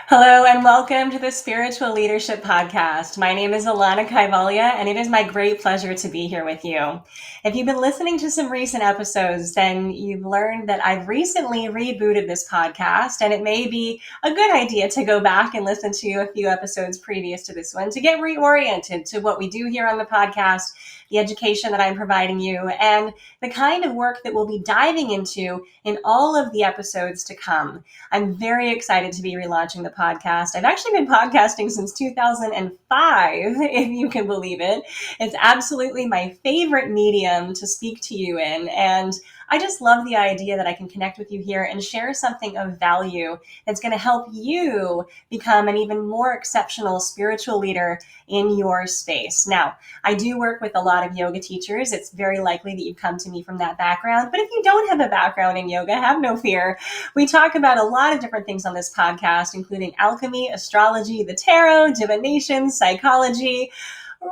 Hello and welcome to the Spiritual Leadership Podcast. My name is Alana Kaivalya and it is my great pleasure to be here with you. If you've been listening to some recent episodes, then you've learned that I've recently rebooted this podcast, and it may be a good idea to go back and listen to a few episodes previous to this one to get reoriented to what we do here on the podcast, the education that I'm providing you, and the kind of work that we'll be diving into in all of the episodes to come. I'm very excited to be relaunching the podcast. I've actually been podcasting since 2005, if you can believe it. It's absolutely my favorite medium to speak to you in. And I just love the idea that I can connect with you here and share something of value that's going to help you become an even more exceptional spiritual leader in your space. Now, I do work with a lot of yoga teachers. It's very likely that you've come to me from that background. But if you don't have a background in yoga, have no fear. We talk about a lot of different things on this podcast, including alchemy, astrology, the tarot, divination, psychology,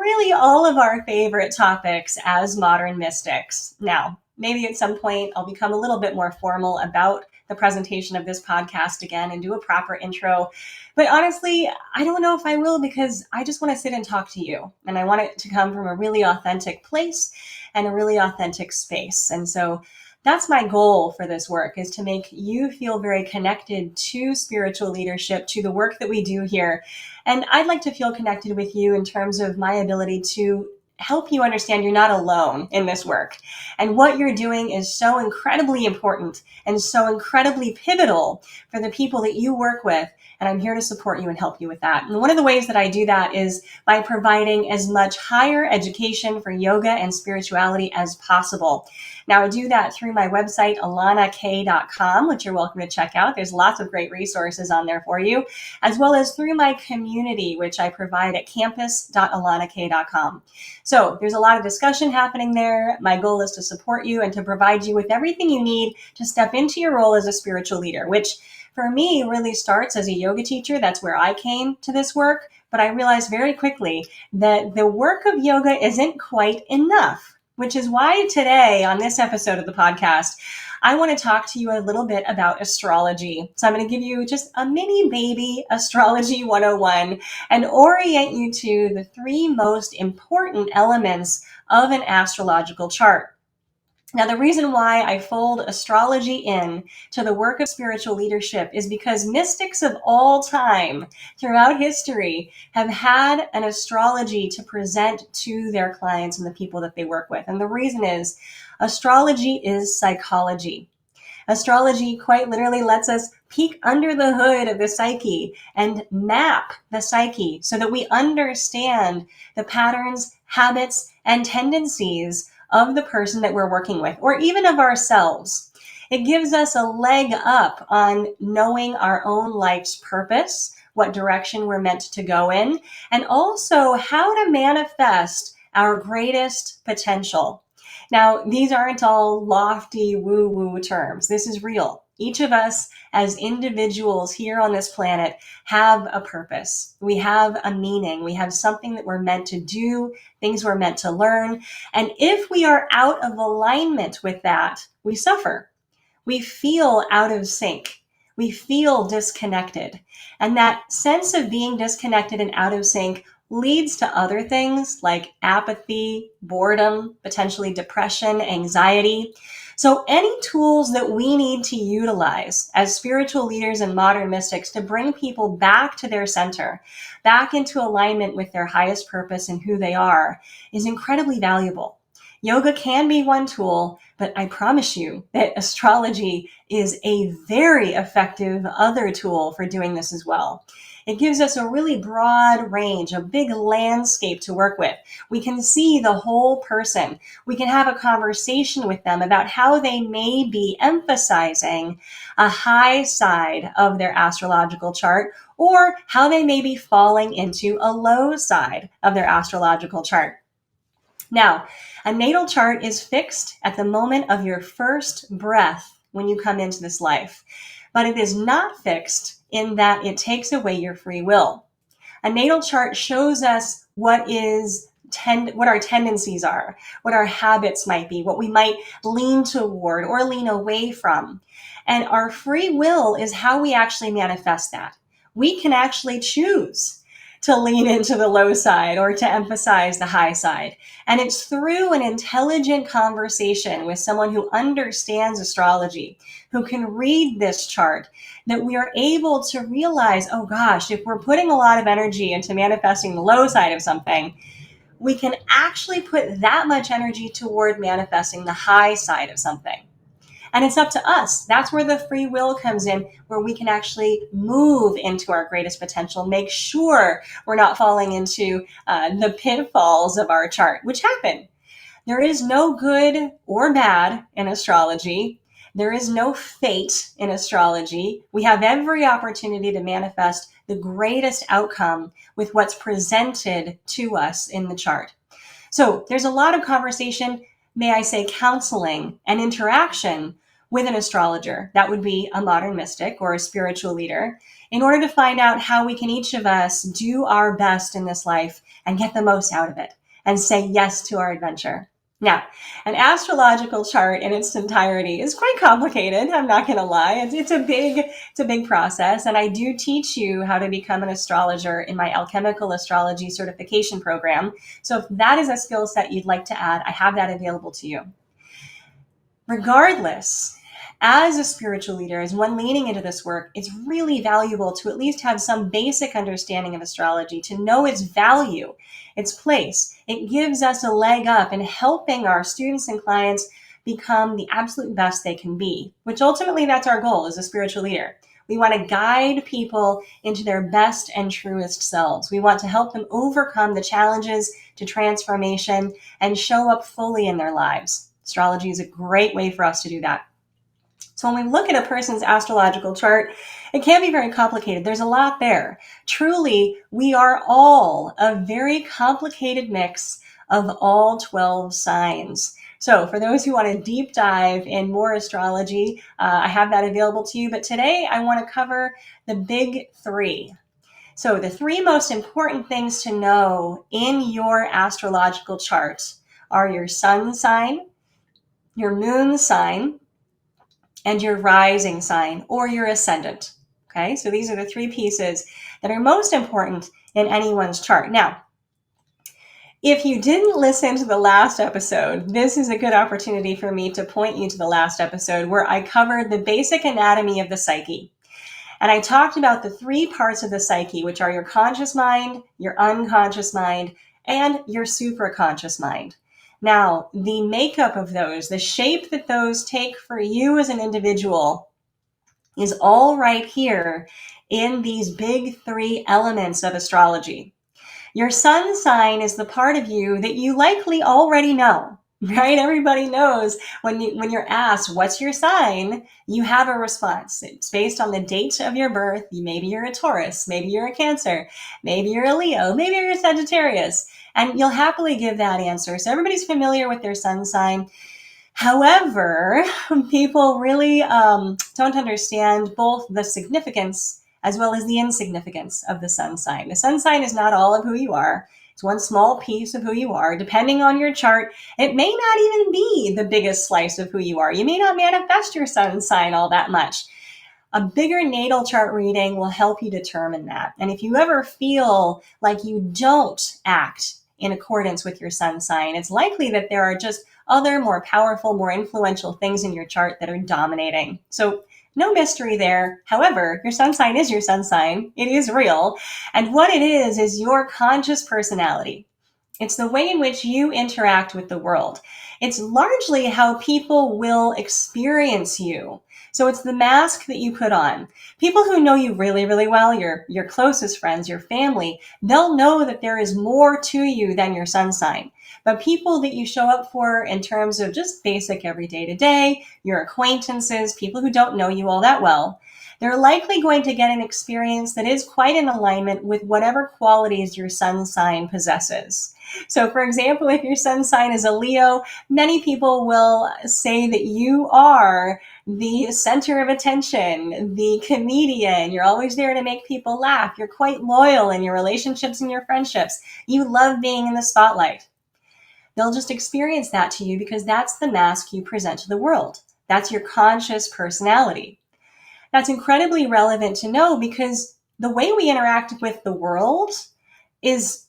really all of our favorite topics as modern mystics. Now, maybe at some point I'll become a little bit more formal about the presentation of this podcast again and do a proper intro. But honestly, I don't know if I will, because I just want to sit and talk to you. And I want it to come from a really authentic place and a really authentic space. And so that's my goal for this work, is to make you feel very connected to spiritual leadership, to the work that we do here. And I'd like to feel connected with you in terms of my ability to help you understand you're not alone in this work. And what you're doing is so incredibly important and so incredibly pivotal for the people that you work with. And I'm here to support you and help you with that. And one of the ways that I do that is by providing as much higher education for yoga and spirituality as possible. Now, I do that through my website, alanak.com, which you're welcome to check out. There's lots of great resources on there for you, as well as through my community, which I provide at campus.alanak.com. So there's a lot of discussion happening there. My goal is to support you and to provide you with everything you need to step into your role as a spiritual leader, which for me really starts as a yoga teacher. That's where I came to this work. But I realized very quickly that the work of yoga isn't quite enough, which is why today on this episode of the podcast, I want to talk to you a little bit about astrology. So I'm going to give you just a mini baby astrology 101 and orient you to the three most important elements of an astrological chart. Now, the reason why I fold astrology in to the work of spiritual leadership is because mystics of all time throughout history have had an astrology to present to their clients and the people that they work with. And the reason is astrology is psychology. Astrology quite literally lets us peek under the hood of the psyche and map the psyche so that we understand the patterns, habits, and tendencies of the person that we're working with, or even of ourselves. It gives us a leg up on knowing our own life's purpose, what direction we're meant to go in, and also how to manifest our greatest potential. Now, these aren't all lofty woo-woo terms. This is real. Each of us as individuals here on this planet have a purpose. We have a meaning. We have something that we're meant to do, things we're meant to learn. And if we are out of alignment with that, we suffer. We feel out of sync. We feel disconnected. And that sense of being disconnected and out of sync leads to other things like apathy, boredom, potentially depression, anxiety. So any tools that we need to utilize as spiritual leaders and modern mystics to bring people back to their center, back into alignment with their highest purpose and who they are, is incredibly valuable. Yoga can be one tool, but I promise you that astrology is a very effective other tool for doing this as well. It gives us a really broad range, a big landscape to work with. We can see the whole person. We can have a conversation with them about how they may be emphasizing a high side of their astrological chart, or how they may be falling into a low side of their astrological chart. Now, a natal chart is fixed at the moment of your first breath when you come into this life, but it is not fixed in that it takes away your free will. A natal chart shows us what our tendencies are, what our habits might be, what we might lean toward or lean away from. And our free will is how we actually manifest that. we can actually choose to lean into the low side or to emphasize the high side. And it's through an intelligent conversation with someone who understands astrology, who can read this chart, that we are able to realize, oh gosh, if we're putting a lot of energy into manifesting the low side of something, we can actually put that much energy toward manifesting the high side of something. And it's up to us. That's where the free will comes in, where we can actually move into our greatest potential, make sure we're not falling into the pitfalls of our chart, which happen. There is no good or bad in astrology. There is no fate in astrology. We have every opportunity to manifest the greatest outcome with what's presented to us in the chart. So there's a lot of conversation, may I say, counseling and interaction with an astrologer. That would be a modern mystic or a spiritual leader, in order to find out how we can each of us do our best in this life and get the most out of it and say yes to our adventure. Now, an astrological chart in its entirety is quite complicated. I'm not going to lie. It's a big process. And I do teach you how to become an astrologer in my alchemical astrology certification program. So if that is a skill set you'd like to add, I have that available to you. Regardless, as a spiritual leader, as one leaning into this work, it's really valuable to at least have some basic understanding of astrology, to know its value, its place. It gives us a leg up in helping our students and clients become the absolute best they can be, which ultimately that's our goal as a spiritual leader. We want to guide people into their best and truest selves. We want to help them overcome the challenges to transformation and show up fully in their lives. Astrology is a great way for us to do that. So when we look at a person's astrological chart, it can be very complicated. There's a lot there. Truly, we are all a very complicated mix of all 12 signs. So for those who want to deep dive in more astrology, I have that available to you. But today I want to cover the big three. So the three most important things to know in your astrological chart are your sun sign, your moon sign, and your rising sign or your ascendant. Okay, so these are the three pieces that are most important in anyone's chart. Now, if you didn't listen to the last episode, this is a good opportunity for me to point you to the last episode where I covered the basic anatomy of the psyche. And I talked about the three parts of the psyche, which are your conscious mind, your unconscious mind, and your supraconscious mind. Now, the makeup of those, the shape that those take for you as an individual, is all right here in these big three elements of astrology. Your sun sign is the part of you that you likely already know, right? Everybody knows when you're asked, what's your sign? You have a response. It's based on the date of your birth. Maybe you're a Taurus, maybe you're a Cancer, maybe you're a Leo, maybe you're a Sagittarius, and you'll happily give that answer. So everybody's familiar with their sun sign. However, people really don't understand both the significance as well as the insignificance of the sun sign. The sun sign is not all of who you are. It's one small piece of who you are. Depending on your chart, it may not even be the biggest slice of who you are. You may not manifest your sun sign all that much. A bigger natal chart reading will help you determine that. And if you ever feel like you don't act in accordance with your sun sign, it's likely that there are just other more powerful, more influential things in your chart that are dominating. So no mystery there. However, your sun sign is your sun sign. It is real. And what it is your conscious personality. It's the way in which you interact with the world. It's largely how people will experience you. So it's the mask that you put on. People who know you really, really well, your closest friends, your family, they'll know that there is more to you than your sun sign. But people that you show up for in terms of just basic everyday to day, your acquaintances, people who don't know you all that well, they're likely going to get an experience that is quite in alignment with whatever qualities your sun sign possesses. So for example, if your sun sign is a Leo, many people will say that you are the center of attention, the comedian. You're always there to make people laugh. You're quite loyal in your relationships and your friendships. You love being in the spotlight. They'll just experience that to you because that's the mask you present to the world. That's your conscious personality. That's incredibly relevant to know because the way we interact with the world is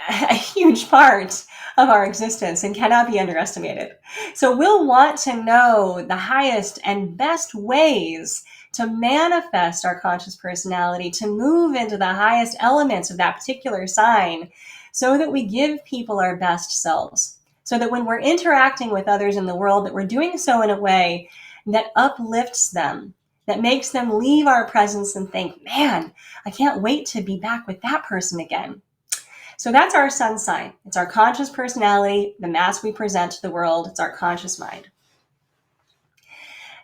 a huge part of our existence and cannot be underestimated. So we'll want to know the highest and best ways to manifest our conscious personality, to move into the highest elements of that particular sign, so that we give people our best selves. So that when we're interacting with others in the world, that we're doing so in a way that uplifts them, that makes them leave our presence and think, man, I can't wait to be back with that person again. So that's our sun sign. It's our conscious personality, the mask we present to the world. It's our conscious mind.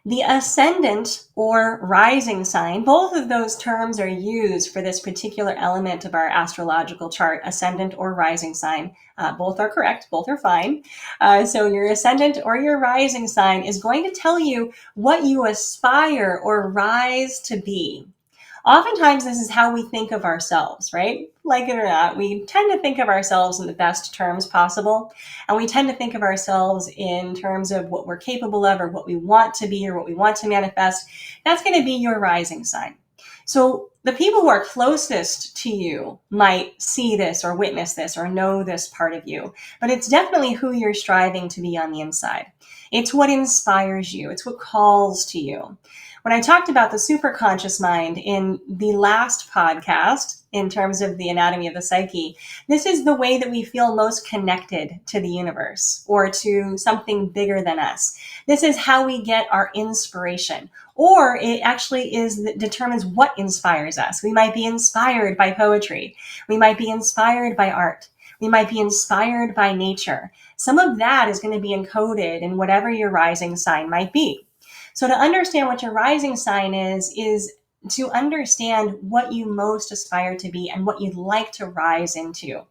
The ascendant or rising sign, both of those terms are used for this particular element of our astrological chart, ascendant or rising sign. Both are correct, both are fine. So your ascendant or your rising sign is going to tell you what you aspire or rise to be. Oftentimes, this is how we think of ourselves, right? Like it or not, we tend to think of ourselves in the best terms possible. And we tend to think of ourselves in terms of what we're capable of or what we want to be or what we want to manifest. That's going to be your rising sign. So the people who are closest to you might see this or witness this or know this part of you, but it's definitely who you're striving to be on the inside. It's what inspires you. It's what calls to you. When I talked about the superconscious mind in the last podcast, in terms of the anatomy of the psyche, this is the way that we feel most connected to the universe or to something bigger than us. This is how we get our inspiration, or it actually determines what inspires us. We might be inspired by poetry. We might be inspired by art. We might be inspired by nature. Some of that is going to be encoded in whatever your rising sign might be. So to understand what your rising sign is to understand what you most aspire to be and what you'd like to rise into.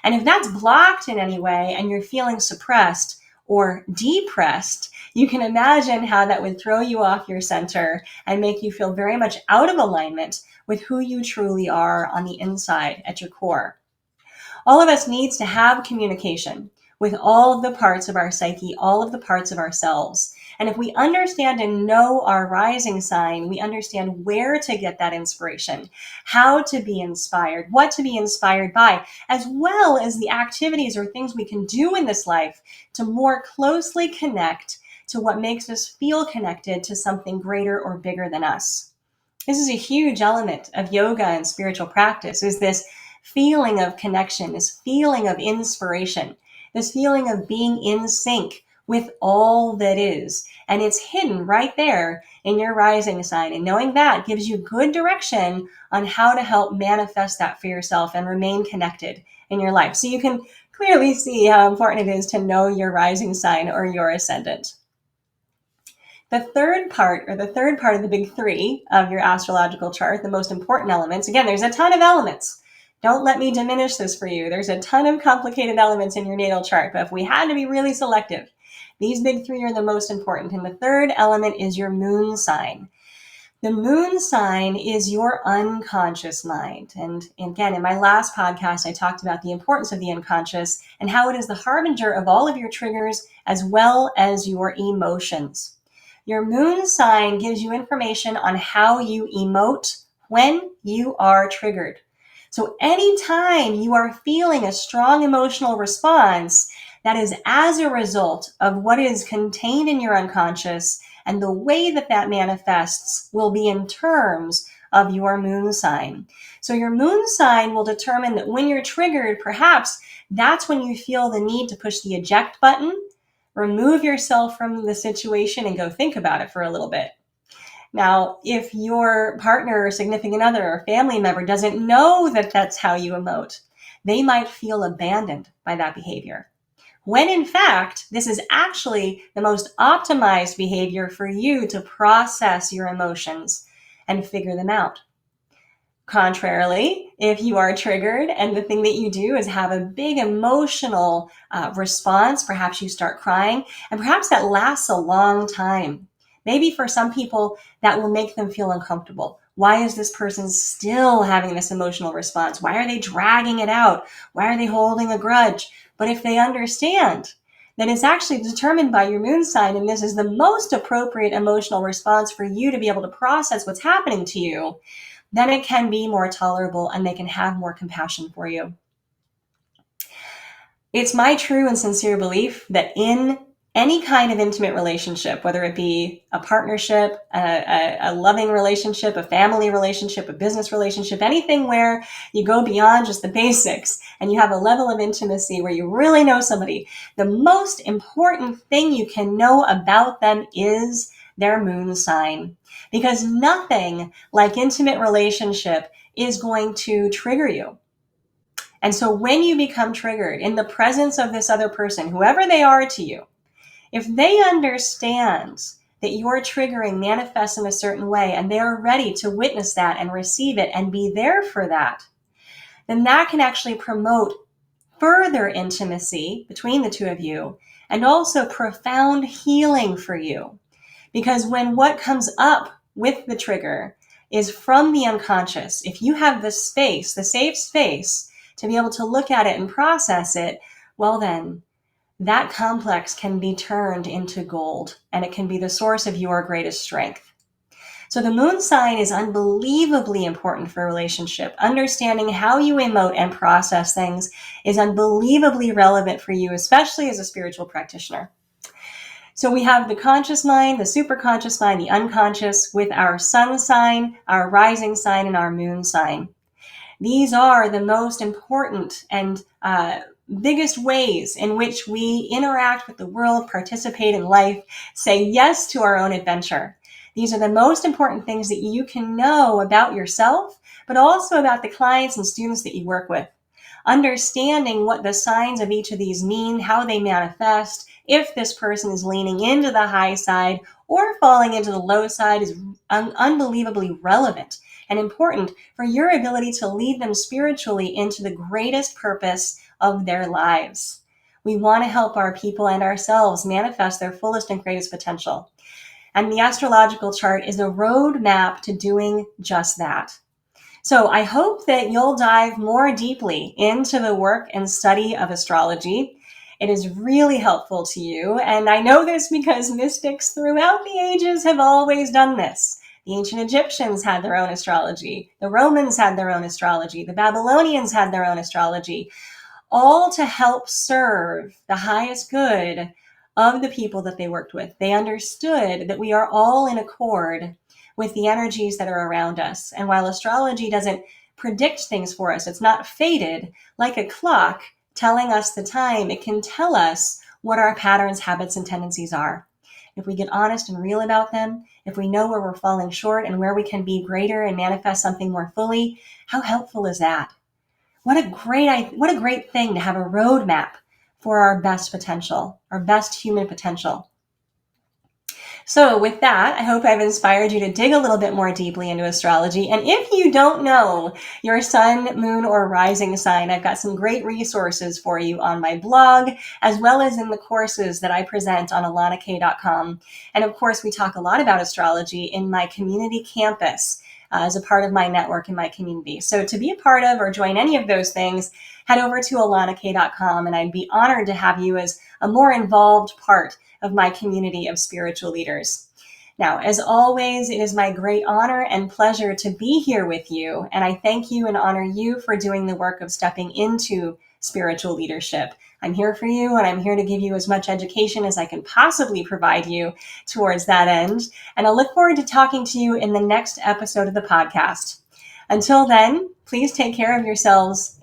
And if that's blocked in any way and you're feeling suppressed or depressed, you can imagine how that would throw you off your center and make you feel very much out of alignment with who you truly are on the inside at your core. All of us needs to have communication with all of the parts of our psyche, all of the parts of ourselves. And if we understand and know our rising sign, we understand where to get that inspiration, how to be inspired, what to be inspired by, as well as the activities or things we can do in this life to more closely connect to what makes us feel connected to something greater or bigger than us. This is a huge element of yoga and spiritual practice, is this feeling of connection, this feeling of inspiration, this feeling of being in sync with all that is. And it's hidden right there in your rising sign. And knowing that gives you good direction on how to help manifest that for yourself and remain connected in your life. So you can clearly see how important it is to know your rising sign or your ascendant. The third part of the big three of your astrological chart, the most important elements, again, there's a ton of elements. Don't let me diminish this for you. There's a ton of complicated elements in your natal chart, but if we had to be really selective, these big three are the most important. And the third element is your moon sign. The moon sign is your unconscious mind. And again, in my last podcast, I talked about the importance of the unconscious and how it is the harbinger of all of your triggers as well as your emotions. Your moon sign gives you information on how you emote when you are triggered. So anytime you are feeling a strong emotional response, that is as a result of what is contained in your unconscious, and the way that that manifests will be in terms of your moon sign. So your moon sign will determine that when you're triggered, perhaps that's when you feel the need to push the eject button, remove yourself from the situation, and go think about it for a little bit. Now, if your partner or significant other or family member doesn't know that that's how you emote, they might feel abandoned by that behavior. When in fact, this is actually the most optimized behavior for you to process your emotions and figure them out. Contrarily, if you are triggered and the thing that you do is have a big emotional response, perhaps you start crying, and perhaps that lasts a long time. Maybe for some people, that will make them feel uncomfortable. Why is this person still having this emotional response? Why are they dragging it out? Why are they holding a grudge? But if they understand that it's actually determined by your moon sign, and this is the most appropriate emotional response for you to be able to process what's happening to you, then it can be more tolerable and they can have more compassion for you. It's my true and sincere belief that in any kind of intimate relationship, whether it be a partnership, a loving relationship, a family relationship, a business relationship, anything where you go beyond just the basics and you have a level of intimacy where you really know somebody, the most important thing you can know about them is their moon sign. Because nothing like intimate relationship is going to trigger you. And so when you become triggered in the presence of this other person, whoever they are to you, if they understand that your triggering manifests in a certain way and they are ready to witness that and receive it and be there for that, then that can actually promote further intimacy between the two of you and also profound healing for you. Because when what comes up with the trigger is from the unconscious, if you have the space, the safe space to be able to look at it and process it, well then, that complex can be turned into gold and it can be the source of your greatest strength. So the moon sign is unbelievably important for a relationship. Understanding how you emote and process things is unbelievably relevant for you, especially as a spiritual practitioner. So we have the conscious mind, the superconscious mind, the unconscious with our sun sign, our rising sign, and our moon sign. These are the most important and biggest ways in which we interact with the world, participate in life, say yes to our own adventure. These are the most important things that you can know about yourself, but also about the clients and students that you work with. Understanding what the signs of each of these mean, how they manifest, if this person is leaning into the high side or falling into the low side is unbelievably relevant and important for your ability to lead them spiritually into the greatest purpose of their lives. We want to help our people and ourselves manifest their fullest and greatest potential. And the astrological chart is a roadmap to doing just that. So I hope that you'll dive more deeply into the work and study of astrology. It is really helpful to you. And I know this because mystics throughout the ages have always done this. The ancient Egyptians had their own astrology. The Romans had their own astrology. The Babylonians had their own astrology, all to help serve the highest good of the people that they worked with. They understood that we are all in accord with the energies that are around us. And while astrology doesn't predict things for us, it's not fated like a clock telling us the time. It can tell us what our patterns, habits, and tendencies are. If we get honest and real about them, if we know where we're falling short and where we can be greater and manifest something more fully, how helpful is that? What a great thing to have a roadmap for our best potential, our best human potential. So with that, I hope I've inspired you to dig a little bit more deeply into astrology. And if you don't know your sun, moon, or rising sign, I've got some great resources for you on my blog, as well as in the courses that I present on alanakay.com. And of course, we talk a lot about astrology in my community campus as a part of my network in my community. So to be a part of or join any of those things, head over to alanakay.com, and I'd be honored to have you as a more involved part of my community of spiritual leaders. Now, as always, it is my great honor and pleasure to be here with you, and I thank you and honor you for doing the work of stepping into spiritual leadership. I'm here for you, and I'm here to give you as much education as I can possibly provide you towards that end, and I look forward to talking to you in the next episode of the podcast. Until then, please take care of yourselves.